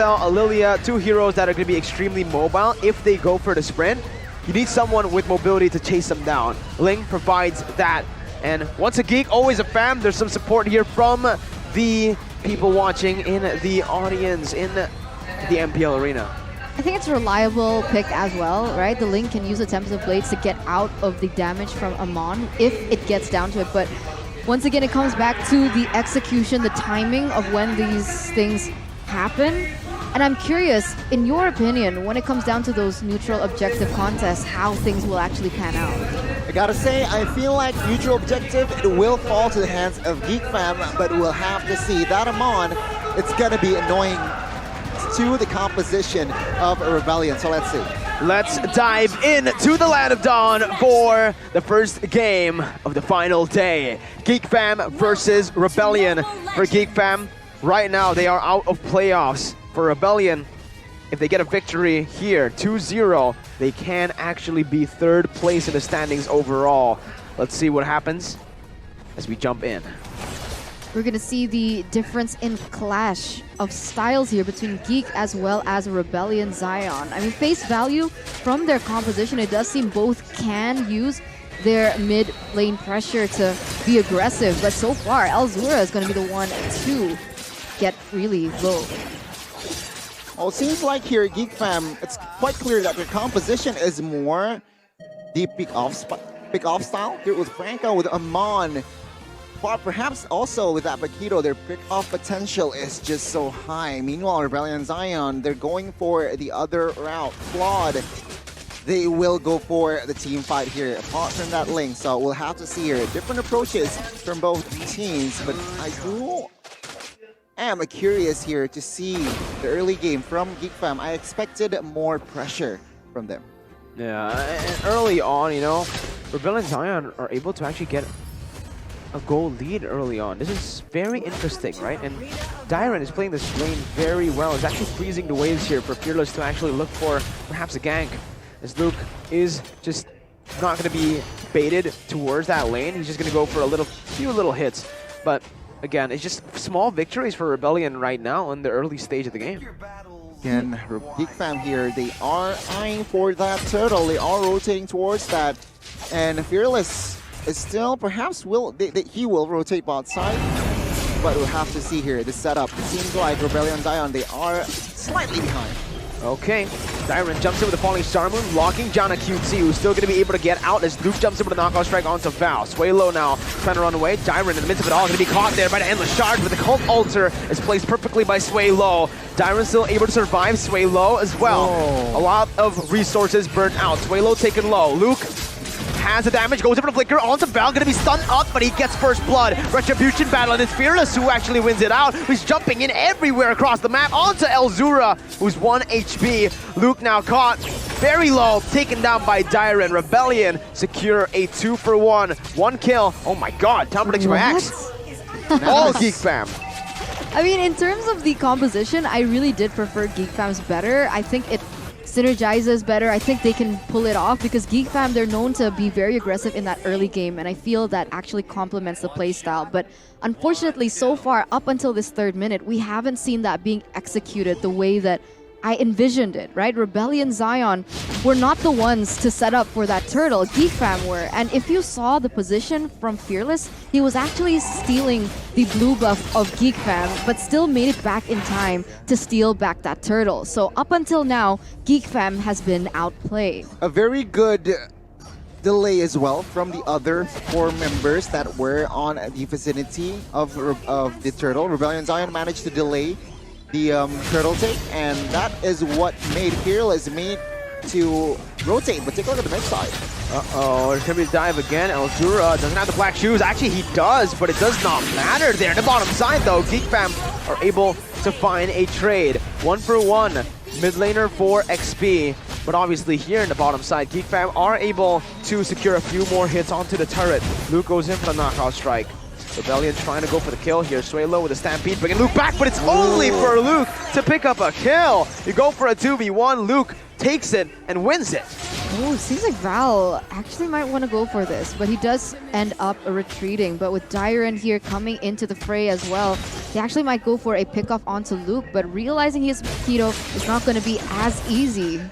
Cell, a Lilia, two heroes that are going to be extremely mobile if they go for the sprint. You need someone with mobility to chase them down. Ling provides that. And once a Geek, always a fan. There's some support here from the people watching in the audience in the MPL arena. I think it's a reliable pick as well, right? The Ling can use the Tempest of Blades to get out of the damage from Amon if it gets down to it. But once again, it comes back to the execution, the timing of when these things happen. And I'm curious, in your opinion, when it comes down to those neutral objective contests, how things will actually pan out. I gotta say, I feel like neutral objective, it will fall to the hands of Geek Fam, but we'll have to see. That Amon, it's gonna be annoying to the composition of a Rebellion, so let's see. Let's dive into the Land of Dawn for the first game of the final day. Geek Fam versus Rebellion. For Geek Fam, right now they are out of playoffs. For Rebellion, if they get a victory here, 2-0, they can actually be third place in the standings overall. Let's see what happens as we jump in. We're going to see the difference in clash of styles here between Geek as well as Rebellion Zion. I mean, face value from their composition, it does seem both can use their mid lane pressure to be aggressive, but so far, Elzura is going to be the one to get really low. Well, it seems like here, Geek Fam, it's quite clear that their composition is more the pick-off style. Here with Franco, with Amon, but perhaps also with that Bakito, their pick-off potential is just so high. Meanwhile, Rebellion Zion, they're going for the other route. Flawed, they will go for the team fight here, apart from that link. So we'll have to see here different approaches from both teams, but I am curious here to see the early game from Geek Fam. I expected more pressure from them. Yeah, and early on, you know, Rebellion Zion are able to actually get a goal lead early on. This is very interesting, right? And Dyron is playing this lane very well. He's actually freezing the waves here for Fearless to actually look for perhaps a gank. As Luke is just not going to be baited towards that lane. He's just going to go for a few little hits. But again, it's just small victories for Rebellion right now in the early stage of the game. Again, Geek Fam here, they are eyeing for that turtle. They are rotating towards that. And Fearless is still, perhaps he will rotate bot side. But we'll have to see here, the setup. It seems like Rebellion Zion, they are slightly behind. Okay, Dyron jumps in with the Falling Star Moon, locking down a QT, who's still going to be able to get out as Luke jumps in with a knockout strike onto Val. Sway low now, trying to run away. Dyron in the midst of it all, going to be caught there by the Endless Charge, but the Cult Altar is placed perfectly by Sway Low. Dyron still able to survive, Sway Low as well. Whoa. A lot of resources burnt out. Sway Low taken low. Luke has the damage, goes in for the flicker onto Val, gonna be stunned up, but he gets first blood. Retribution battle, and it's Fearless who actually wins it out. He's jumping in everywhere across the map onto Elzura, who's 1 HP. Luke now caught very low, taken down by Dyron. Rebellion secure a 2-for-1. 1 kill. Oh my god, down prediction by X. All Geek Fam. I mean, in terms of the composition, I really did prefer Geek Fam's better. I think it synergizes better. I think they can pull it off because Geek Fam, they're known to be very aggressive in that early game, and I feel that actually complements the playstyle. But unfortunately, so far, up until this 3rd minute, we haven't seen that being executed the way that I envisioned it, right? Rebellion Zion were not the ones to set up for that turtle. Geek Fam were. And if you saw the position from Fearless, he was actually stealing the blue buff of Geek Fam, but still made it back in time to steal back that turtle. So up until now, Geek Fam has been outplayed. A very good delay as well from the other 4 members that were on the vicinity of the turtle. Rebellion Zion managed to delay the turtle take, and that is what made Fearless to rotate, but take a look at the mid side. Uh-oh, there's gonna be a dive again. Elzura doesn't have the black shoes. Actually, he does, but it does not matter there. The bottom side, though, Geek Fam are able to find a trade. 1-for-1, mid laner for XP. But obviously here in the bottom side, Geek Fam are able to secure a few more hits onto the turret. Luke goes in for the knockout strike. Rebellion trying to go for the kill here. Sway low with a stampede, bringing Luke back, but it's only for Luke to pick up a kill. You go for a 2v1, Luke takes it and wins it. Oh, seems like Val actually might want to go for this, but he does end up retreating. But with Dyron here coming into the fray as well, They actually might go for a pickoff onto Luke, but realizing his Mosquito is not going to be as easy.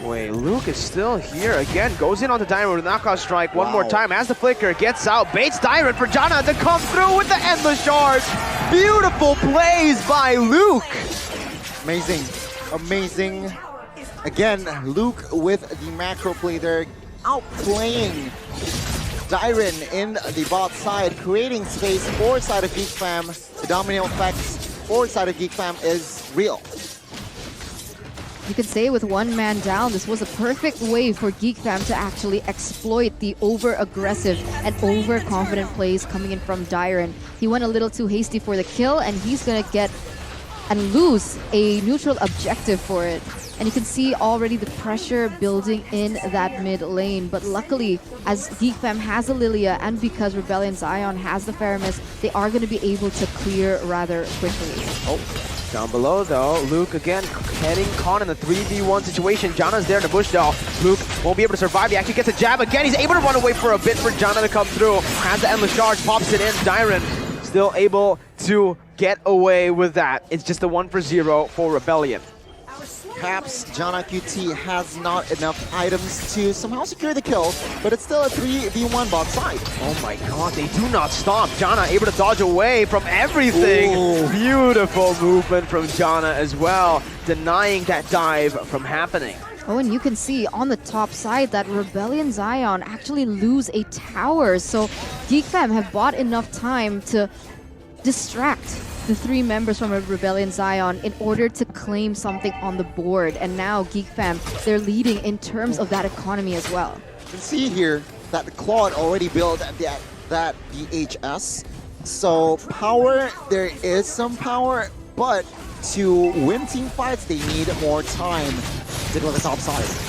Wait, Luke is still here again. Goes in on the Diamond with a knockout strike one more time. Has the flicker, gets out, baits Diamond for Jana to come through with the endless shards. Beautiful plays by Luke. Amazing, amazing. Again, Luke with the macro play there, outplaying Dyron in the bot side, creating space for side of Geek Fam. The domino effect for side of Geek Fam is real. You could say with one man down, this was a perfect way for Geek Fam to actually exploit the over-aggressive and over-confident plays coming in from Dyron. He went a little too hasty for the kill, and he's gonna get and lose a neutral objective for it. And you can see already the pressure building in that mid lane. But luckily, as Geek Fam has a Lilia and because Rebellion Zion has the Faramis, they are going to be able to clear rather quickly. Oh, down below though, Luke again heading caught in a 3v1 situation. Jana's there in the bush though. Luke won't be able to survive. He actually gets a jab again. He's able to run away for a bit for Jana to come through. Has the endless charge, pops it in. Dyron still able to get away with that. It's just a 1-for-0 for Rebellion. Perhaps Jana QT has not enough items to somehow secure the kill, but it's still a 3v1 bot side. Oh my god, they do not stop. Jana able to dodge away from everything. Ooh. Beautiful movement from Jana as well, denying that dive from happening. Oh, and you can see on the top side that Rebellion Zion actually lose a tower. So Geek Fam have bought enough time to distract the three members from Rebellion Zion in order to claim something on the board. And now Geek Fam, they're leading in terms of that economy as well. You can see here that the Claude already built that VHS. So power, there is some power, but to win team fights, they need more time to go to the top side.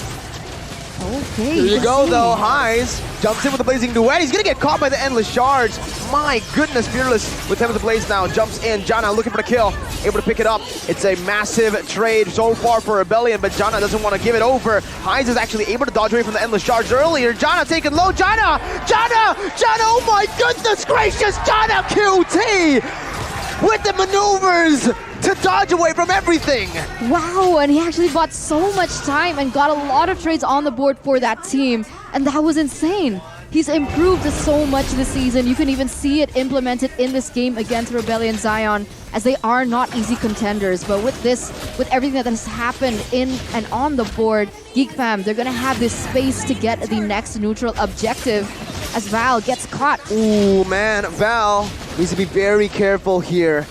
Okay. Here you go though, Highs jumps in with the Blazing Duet. He's gonna get caught by the Endless Shards. My goodness, Fearless with Temple of the Blaze now. Jumps in, Jana looking for the kill. Able to pick it up. It's a massive trade so far for Rebellion, but Jana doesn't want to give it over. Highs is actually able to dodge away from the Endless Shards earlier. Jana taking low. Jana, oh my goodness gracious, Jana QT with the maneuvers to dodge away from everything. Wow, and he actually bought so much time and got a lot of trades on the board for that team, and that was insane. He's improved so much this season. You can even see it implemented in this game against Rebellion Zion, as they are not easy contenders. But with this, with everything that has happened in and on the board, Geek Fam, they're gonna have this space to get the next neutral objective as Val gets caught. Ooh, man, Val needs to be very careful here.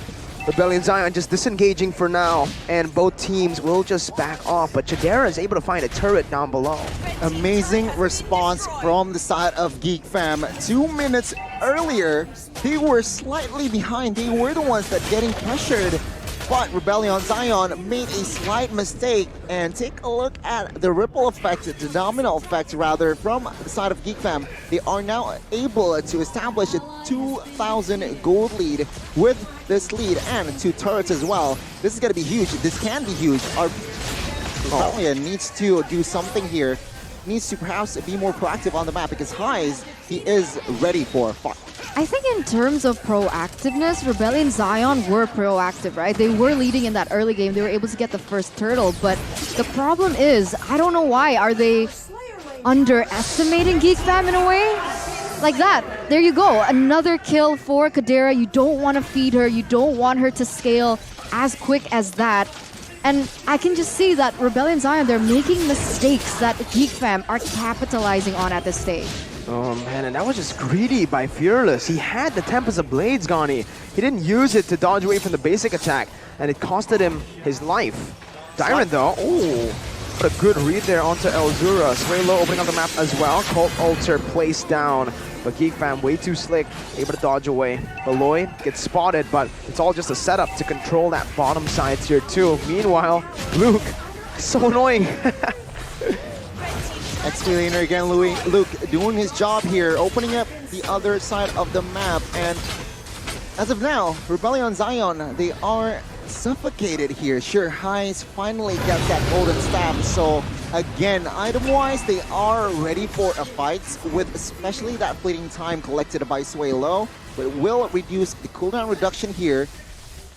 Rebellion Zion just disengaging for now, and both teams will just back off, but Chidera is able to find a turret down below. Amazing response from the side of Geek Fam. 2 minutes earlier, they were slightly behind. They were the ones that getting pressured, but Rebellion Zion made a slight mistake. And take a look at the ripple effect, the domino effect rather, from the side of Geek Fam. They are now able to establish a 2,000 gold lead with this lead and 2 turrets as well. This is going to be huge. This can be huge. Our Rebellion needs to do something here. Needs to perhaps be more proactive on the map, because Highs, he is ready for a fight. I think in terms of proactiveness, Rebellion Zion were proactive, right? They were leading in that early game. They were able to get the first turtle, but the problem is, I don't know why, are they underestimating Geek Fam in a way? Like that. There you go. Another kill for Kadera. You don't want to feed her. You don't want her to scale as quick as that. And I can just see that Rebellion Zion, they're making mistakes that Geek Fam are capitalizing on at this stage. Oh man, and that was just greedy by Fearless. He had the Tempest of Blades, Gani. He didn't use it to dodge away from the basic attack, and it costed him his life. Dyron though, oh, what a good read there onto Elzura. Sway low opening up the map as well. Cult Altar placed down, but Geek Fam way too slick, able to dodge away. Aloy gets spotted, but it's all just a setup to control that bottom side tier 2. Meanwhile, Luke, so annoying. XP laner again, Luke doing his job here, opening up the other side of the map. And as of now, Rebellion Zion, they are suffocated here. Sure, Highs finally gets that golden staff. So again, item-wise, they are ready for a fight, with especially that fleeting time collected by Sway Low. But it will reduce the cooldown reduction here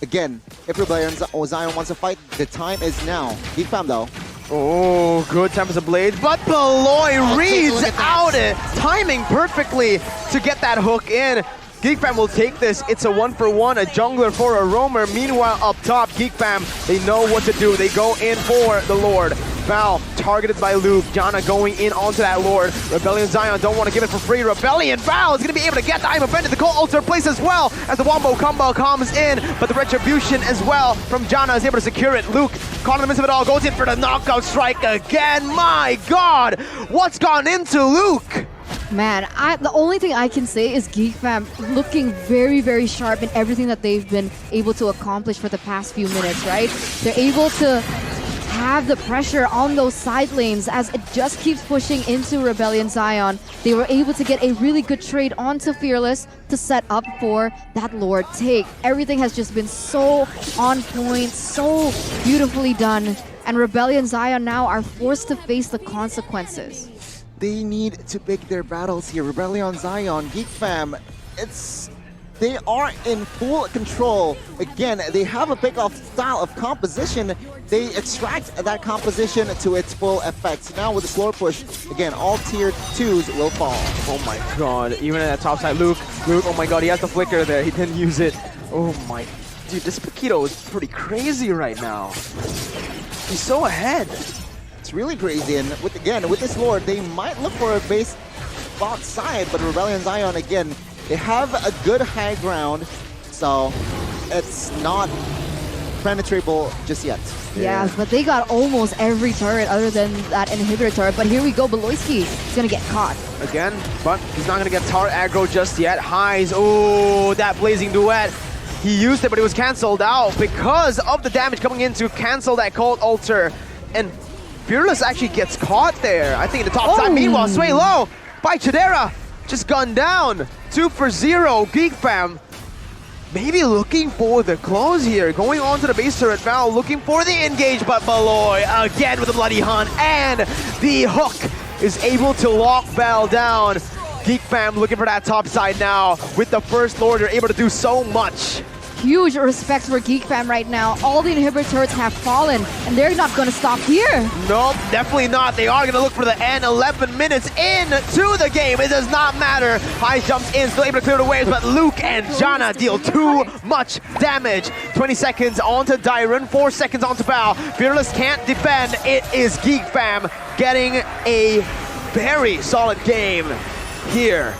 Again, if Rebellion Zion wants to fight, the time is now. Geek Fam though. Oh, good Tempest of Blades, but Beloy reads out it, timing perfectly to get that hook in. Geek Fam will take this. It's a 1-for-1, a jungler for a roamer. Meanwhile, up top, Geek Fam, they know what to do. They go in for the Lord. Val targeted by Luke. Jana going in onto that Lord. Rebellion Zion don't want to give it for free. Rebellion Val is going to be able to get the I'm offended. The Cold Altar place as well as the Wombo combo comes in. But the Retribution as well from Jana is able to secure it. Luke, caught in the midst of it all, goes in for the knockout strike again. My God, what's gone into Luke? Man, the only thing I can say is Geek Fam looking very, very sharp in everything that they've been able to accomplish for the past few minutes, right? They're able to have the pressure on those side lanes as it just keeps pushing into Rebellion Zion. They were able to get a really good trade onto Fearless to set up for that Lord take. Everything has just been so on point, so beautifully done. And Rebellion Zion now are forced to face the consequences. They need to pick their battles here. Rebellion Zion, Geek Fam, they are in full control. Again, they have a pick-off style of composition. They extract that composition to its full effect. Now with the slower push, again, all tier 2s will fall. Oh my God, even at that top side, Luke, oh my God, he has the flicker there. He didn't use it. Oh my, dude, this Paquito is pretty crazy right now. He's so ahead. It's really crazy, and with this Lord, they might look for a base bot side, but Rebellion Zion, again, they have a good high ground, so it's not penetrable just yet. Yeah, but they got almost every turret other than that inhibitor turret. But here we go, Beloyski is gonna get caught. Again, but he's not gonna get Tar aggro just yet. Highs, oh, that Blazing Duet. He used it, but it was canceled out because of the damage coming in to cancel that Cold Altar. And Fearless actually gets caught there, I think in the top side. Meanwhile, Sway Low by Chidera just gunned down. 2-for-0, Geek Fam. Maybe looking for the close here. Going on to the base turret, Val looking for the engage, but Beloy again with the Bloody Hunt. And the hook is able to lock Val down. Geek Fam looking for that top side now. With the first Lord, they're able to do so much. Huge respect for Geek Fam right now. All the inhibitor turrets have fallen, and they're not going to stop here. Nope, definitely not. They are going to look for the end. 11 minutes into the game. It does not matter. High jumps in, still able to clear the waves, but Luke and Jana deal too much damage. 20 seconds onto Dyron, 4 seconds onto Bao. Fearless can't defend. It is Geek Fam getting a very solid game here.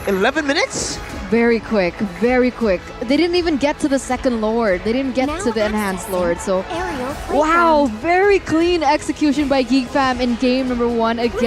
11 minutes? Very quick, very quick. They didn't even get to the second Lord. They didn't get to the enhanced Lord. So, wow, very clean execution by Geek Fam in game number 1 against